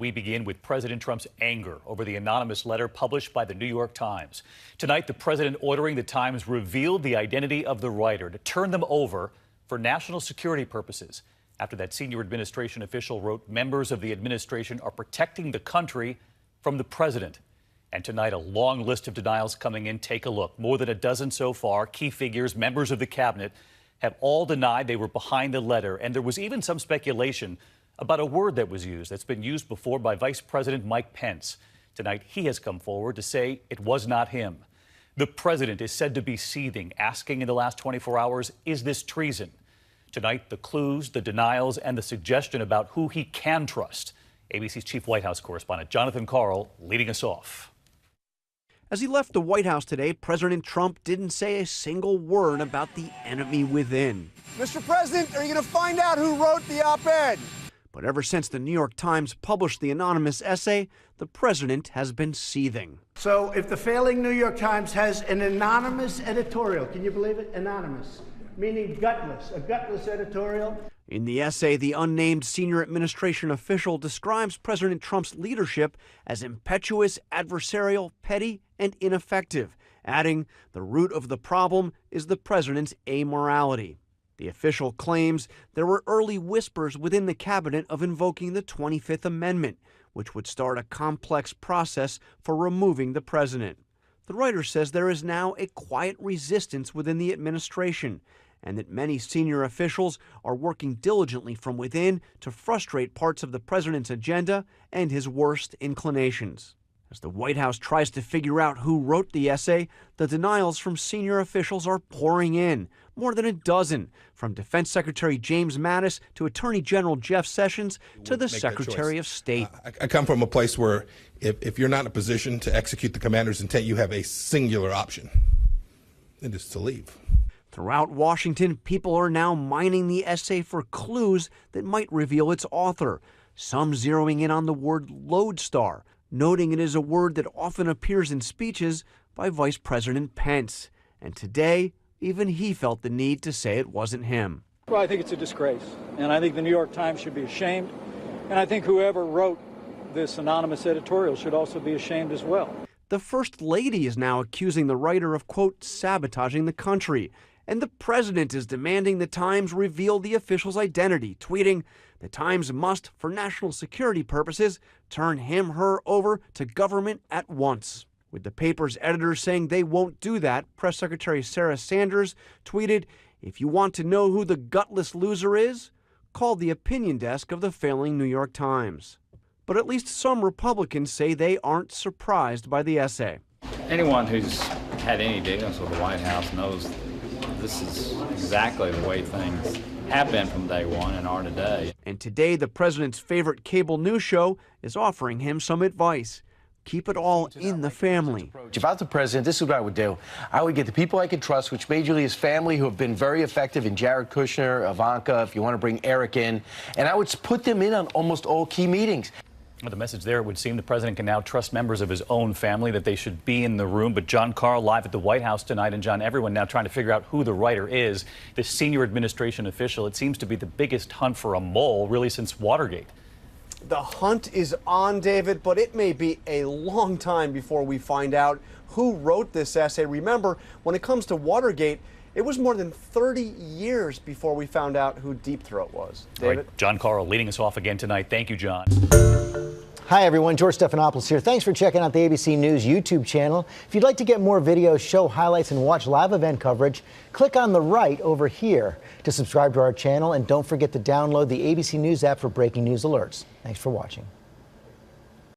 We begin with President Trump's anger over the anonymous letter published by the New York Times. Tonight, the president ordering the Times reveal the identity of the writer to turn them over for national security purposes. After that senior administration official wrote, members of the administration are protecting the country from the president. And tonight, a long list of denials coming in. Take a look. More than a dozen so far. Key figures, members of the cabinet, have all denied they were behind the letter. And there was even some speculation about a word that was used that's been used before by Vice President Mike Pence. Tonight, he has come forward to say it was not him. The president is said to be seething, asking in the last 24 hours, is this treason? Tonight, the clues, the denials, and the suggestion about who he can trust. ABC's chief White House correspondent Jonathan Karl leading us off. As he left the White House today, President Trump didn't say a single word about the enemy within. Mr. President, are you going to find out who wrote the op-ed? But ever since the New York Times published the anonymous essay, the president has been seething. So if the failing New York Times has an anonymous editorial, can you believe it? Anonymous, meaning gutless, a gutless editorial. In the essay, the unnamed senior administration official describes President Trump's leadership as impetuous, adversarial, petty, and ineffective, adding, the root of the problem is the president's amorality. The official claims there were early whispers within the cabinet of invoking the 25th Amendment, which would start a complex process for removing the president. The writer says there is now a quiet resistance within the administration, and that many senior officials are working diligently from within to frustrate parts of the president's agenda and his worst inclinations. As the White House tries to figure out who wrote the essay, the denials from senior officials are pouring in. More than a dozen, from Defense Secretary James Mattis to Attorney General Jeff Sessions to the Secretary of State. I come from a place where if you're not in a position to execute the commander's intent, you have a singular option. It is to leave. Throughout Washington, people are now mining the essay for clues that might reveal its author. Some zeroing in on the word lodestar, noting it is a word that often appears in speeches by Vice President Pence. And today, even he felt the need to say it wasn't him. Well, I think it's a disgrace, and I think the New York Times should be ashamed, and I think whoever wrote this anonymous editorial should also be ashamed as well. The First Lady is now accusing the writer of, quote, sabotaging the country. And the president is demanding the Times reveal the official's identity, tweeting, the Times must, for national security purposes, turn him/her over to government at once. With the paper's editors saying they won't do that, Press Secretary Sarah Sanders tweeted, if you want to know who the gutless loser is, call the opinion desk of the failing New York Times. But at least some Republicans say they aren't surprised by the essay. Anyone who's had any dealings with the White House knows this is exactly the way things have been from day one and are today. And today, the president's favorite cable news show is offering him some advice. Keep it all in the family. If I was the president, this is what I would do. I would get the people I could trust, which majorly is family, who have been very effective in Jared Kushner, Ivanka, if you want to bring Eric in, and I would put them in on almost all key meetings. Well, the message there, it would seem the president can now trust members of his own family, that they should be in the room. But John Karl live at the White House tonight. And John, everyone now trying to figure out who the writer is. This senior administration official, it seems to be the biggest hunt for a mole really since Watergate. The hunt is on, David, but it may be a long time before we find out who wrote this essay. Remember, when it comes to Watergate, it was more than 30 years before we found out who Deep Throat was. David? Right. John Karl leading us off again tonight. Thank you, John. Hi, everyone. George Stephanopoulos here. Thanks for checking out the ABC News YouTube channel. If you'd like to get more videos, show highlights, and watch live event coverage, click on the right over here to subscribe to our channel. And don't forget to download the ABC News app for breaking news alerts. Thanks for watching.